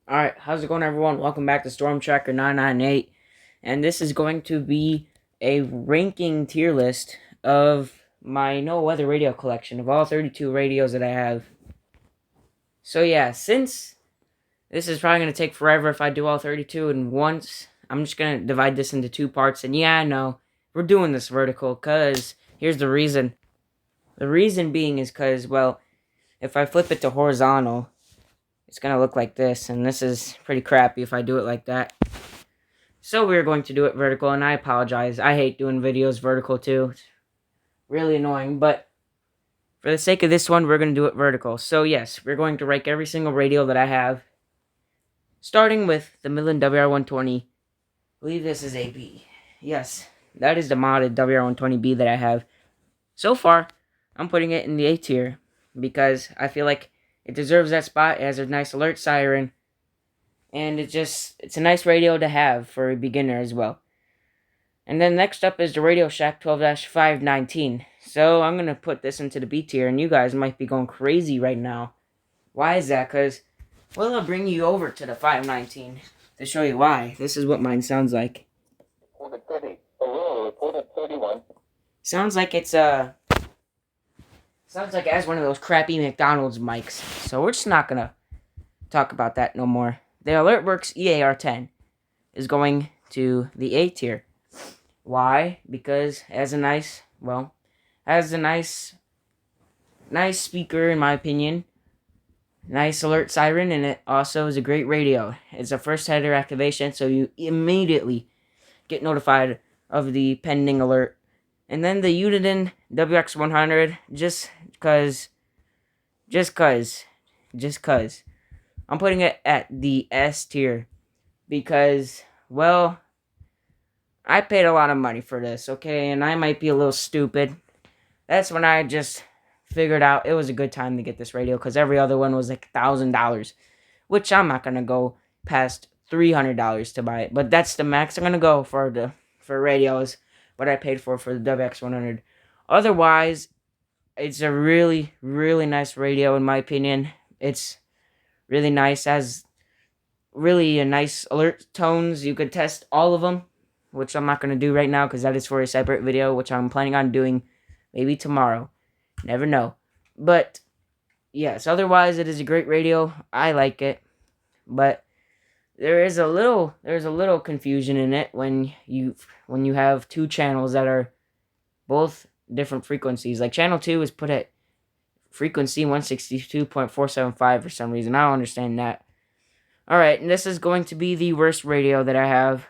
Alright, how's it going, everyone? Welcome back to Storm Tracker 998, and this is going to be a ranking tier list of my NOAA weather radio collection of all 32 radios that I have. So yeah, since this is probably going to take forever if I do all 32 at once, I'm just going to divide this into two parts, and yeah, I know, we're doing this vertical, because here's the reason. The reason being is because, well, if I flip it to horizontal, it's going to look like this, and this is pretty crappy if I do it like that. So we're going to do it vertical, and I apologize. I hate doing videos vertical too. It's really annoying, but for the sake of this one, we're going to do it vertical. So yes, we're going to rank every single radio that I have, starting with the Midland WR120. I believe this is a B. Yes, that is the modded WR120B that I have. So far, I'm putting it in the A tier because I feel like it deserves that spot. It has a nice alert siren, and it's a nice radio to have for a beginner as well. And then next up is the Radio Shack 12-519. So I'm going to put this into the B tier, and you guys might be going crazy right now. Why is that? Because, well, I'll bring you over to the 519 to show you why. This is what mine sounds like. Report 30. Aurora, report 31. Sounds like it has one of those crappy McDonald's mics. So we're just not going to talk about that no more. The AlertWorks EAR10 is going to the A tier. Why? Because it has a nice speaker, in my opinion. Nice alert siren, and it also is a great radio. It's a first header activation, so you immediately get notified of the pending alert. And then the Uniden WX100, just cause. I'm putting it at the S tier because, well, I paid a lot of money for this, okay? And I might be a little stupid. That's when I just figured out it was a good time to get this radio because every other one was like $1,000, which I'm not going to go past $300 to buy it. But that's the max I'm going to go for radios, what I paid for the WX100. Otherwise, it's a really, really nice radio in my opinion. It's really nice, has really a nice alert tones. You could test all of them, which I'm not going to do right now because that is for a separate video, which I'm planning on doing maybe tomorrow. Never know. But, yes, otherwise it is a great radio. I like it. But there's a little confusion in it when you have two channels that are both different frequencies. Like channel 2 is put at frequency 162.475 for some reason. I don't understand that. Alright, and this is going to be the worst radio that I have,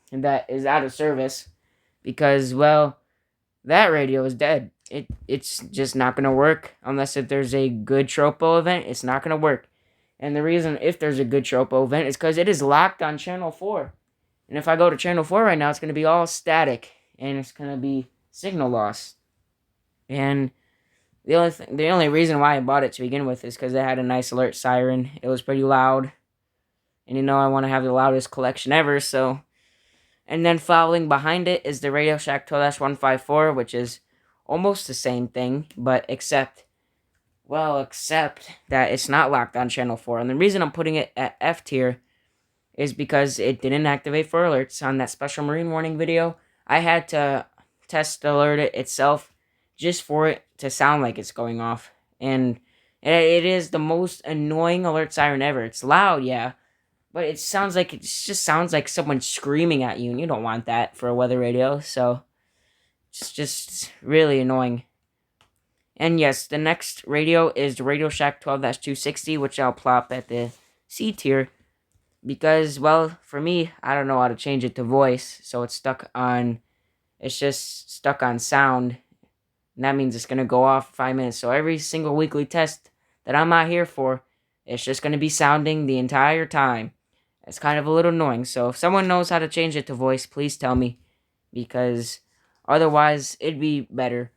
and that is out of service because, well, that radio is dead. It's just not going to work unless if there's a good tropo event. It's not going to work. And the reason if there's a good tropo event is because it is locked on channel 4. And if I go to channel 4 right now, it's going to be all static and it's going to be signal loss. And the only reason why I bought it to begin with is because it had a nice alert siren. It was pretty loud. And I want to have the loudest collection ever, so. And then following behind it is the Radio Shack 12-154, which is almost the same thing, but except that it's not locked on channel 4. And the reason I'm putting it at F tier is because it didn't activate for alerts on that special marine warning video. I had to test alert it itself just for it to sound like it's going off. And it is the most annoying alert siren ever. It's loud, yeah, but it just sounds like someone screaming at you, and you don't want that for a weather radio, so it's just really annoying. And yes, the next radio is the Radio Shack 12-260, which I'll plop at the C tier, because, well, for me, I don't know how to change it to voice, so it's just stuck on sound, and that means it's going to go off 5 minutes, so every single weekly test that I'm not here for, it's just going to be sounding the entire time. It's kind of a little annoying. So if someone knows how to change it to voice, please tell me. Because otherwise, it'd be better.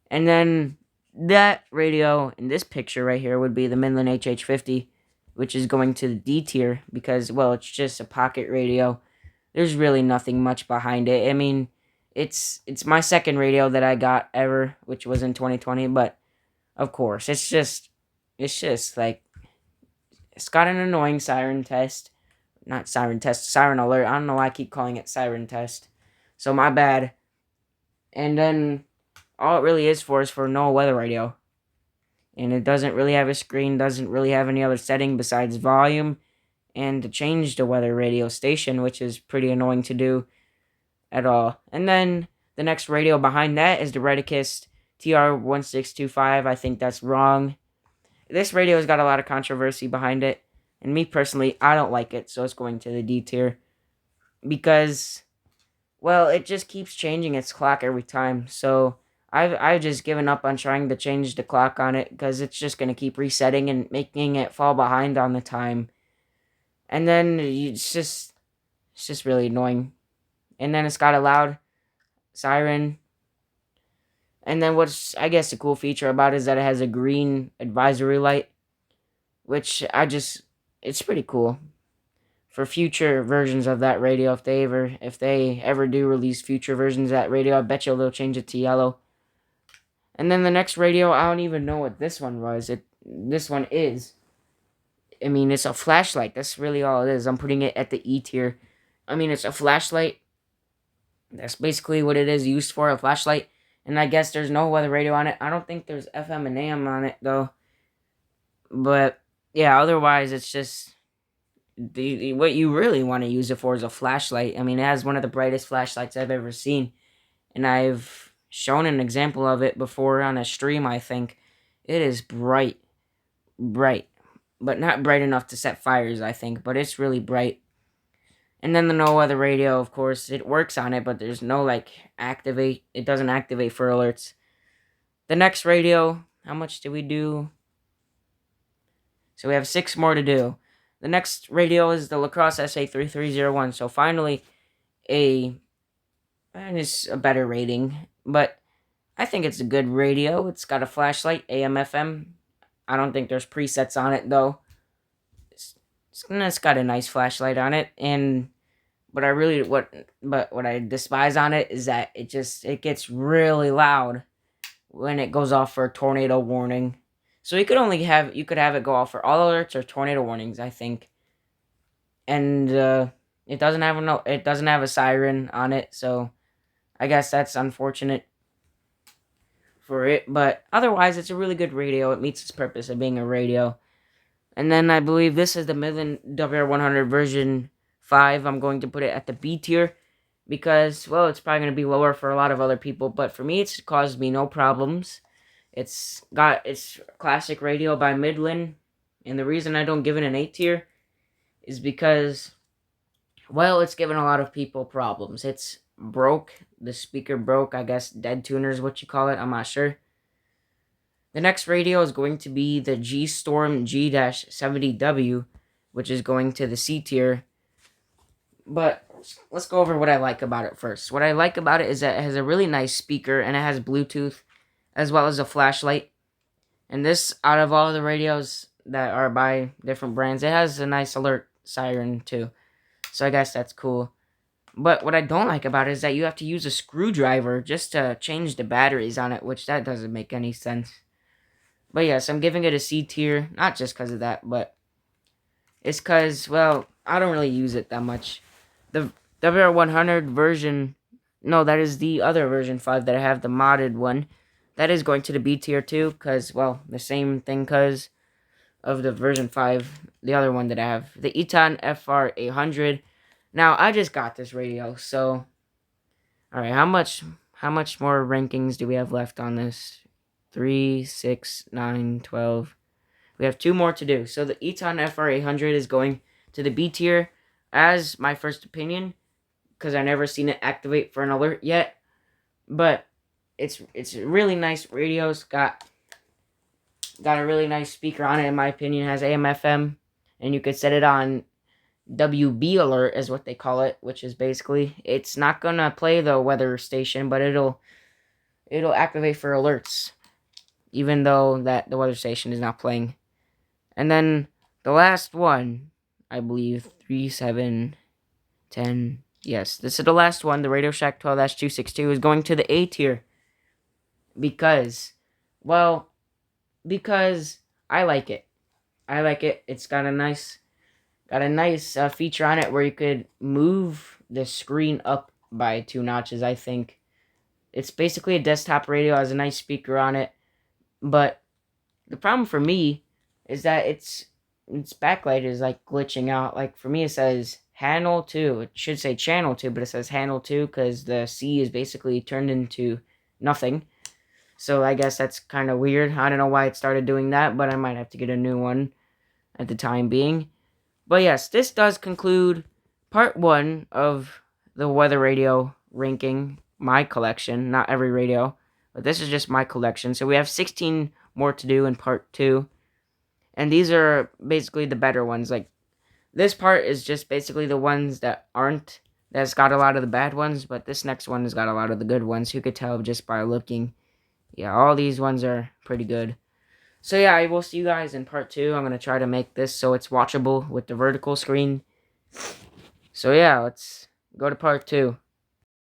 And then that radio in this picture right here would be the Midland HH50, which is going to the D tier. Because, well, it's just a pocket radio. There's really nothing much behind it. I mean, it's my second radio that I got ever, which was in 2020. But, of course, it's just like It's got an annoying siren test. Not siren test, siren alert. I don't know why I keep calling it siren test. So my bad. And then all it really is for NOAA weather radio. And it doesn't really have a screen, doesn't really have any other setting besides volume and to change the weather radio station, which is pretty annoying to do at all. And then the next radio behind that is the Redicus TR1625. I think that's wrong. This radio has got a lot of controversy behind it. And me personally, I don't like it, so it's going to the D tier. Because, well, it just keeps changing its clock every time. So I've just given up on trying to change the clock on it because it's just going to keep resetting and making it fall behind on the time. And then it's just really annoying. And then it's got a loud siren. And then what's, I guess, a cool feature about it is that it has a green advisory light, which it's pretty cool. For future versions of that radio, if they ever do release future versions of that radio, I bet you they'll change it to yellow. And then the next radio, I don't even know what this one was. This one is. I mean, it's a flashlight. That's really all it is. I'm putting it at the E tier. I mean, it's a flashlight. That's basically what it is used for, a flashlight. And I guess there's no weather radio on it. I don't think there's FM and AM on it, though. But, yeah, otherwise, it's just what you really want to use it for is a flashlight. I mean, it has one of the brightest flashlights I've ever seen. And I've shown an example of it before on a stream, I think. It is bright. Bright. But not bright enough to set fires, I think. But it's really bright. And then the no weather radio, of course, it works on it, but there's no, activate. It doesn't activate for alerts. The next radio, how much did we do? So we have 6 more to do. The next radio is the Lacrosse SA3301. So finally, and it's a better rating. But I think it's a good radio. It's got a flashlight, AM, FM. I don't think there's presets on it, though. It's got a nice flashlight on it. And what I despise on it is that it gets really loud when it goes off for a tornado warning. So you could have it go off for all alerts or tornado warnings, I think. And it doesn't have a siren on it, so I guess that's unfortunate for it. But otherwise, it's a really good radio. It meets its purpose of being a radio. And then I believe this is the Midland WR100 version 5. I'm going to put it at the B tier because, well, it's probably going to be lower for a lot of other people. But for me, it's caused me no problems. It's classic radio by Midland. And the reason I don't give it an A tier is because, well, it's given a lot of people problems. It's broke. The speaker broke. I guess dead tuner is what you call it. I'm not sure. The next radio is going to be the G-Storm G-70W, which is going to the C tier. But let's go over what I like about it first. What I like about it is that it has a really nice speaker, and it has Bluetooth, as well as a flashlight. And this, out of all the radios that are by different brands, it has a nice alert siren, too. So I guess that's cool. But what I don't like about it is that you have to use a screwdriver just to change the batteries on it, which that doesn't make any sense. But yes, I'm giving it a C tier, not just because of that, but it's because, well, I don't really use it that much. The WR100 version, no, that is the other version 5 that I have, the modded one. That is going to the B tier too, because, well, the same thing because of the version 5, the other one that I have. The Eton FR800. Now, I just got this radio, so, alright, how much more rankings do we have left on this? 3, 6, 9, 12. We have 2 more to do. So the Eton FR800 is going to the B tier as my first opinion, because I never seen it activate for an alert yet. But it's a really nice radio. It's got a really nice speaker on it, in my opinion. It has AM, FM, and you could set it on WB alert is what they call it, which is basically, it's not gonna play the weather station, but it'll activate for alerts, even though that the weather station is not playing. And then the last one, I believe, 3, 7, 10. Yes, this is the last one. The Radio Shack 12-262 is going to the A tier. Because I like it. I like it. It's got a nice feature on it where you could move the screen up by 2 notches. I think it's basically a desktop radio. It has a nice speaker on it, but the problem for me is that its backlight is like glitching out. Like for me, it says handle two. It should say channel two, but it says handle two because the C is basically turned into nothing. So I guess that's kind of weird. I don't know why it started doing that, but I might have to get a new one at the time being. But yes, this does conclude part one of the weather radio ranking, my collection, not every radio, but this is just my collection. So we have 16 more to do in part two. And these are basically the better ones. Like, this part is just basically the ones that's got a lot of the bad ones, but this next one has got a lot of the good ones. You could tell just by looking. Yeah, all these ones are pretty good. So yeah, I will see you guys in part two. I'm going to try to make this so it's watchable with the vertical screen. So yeah, let's go to part two.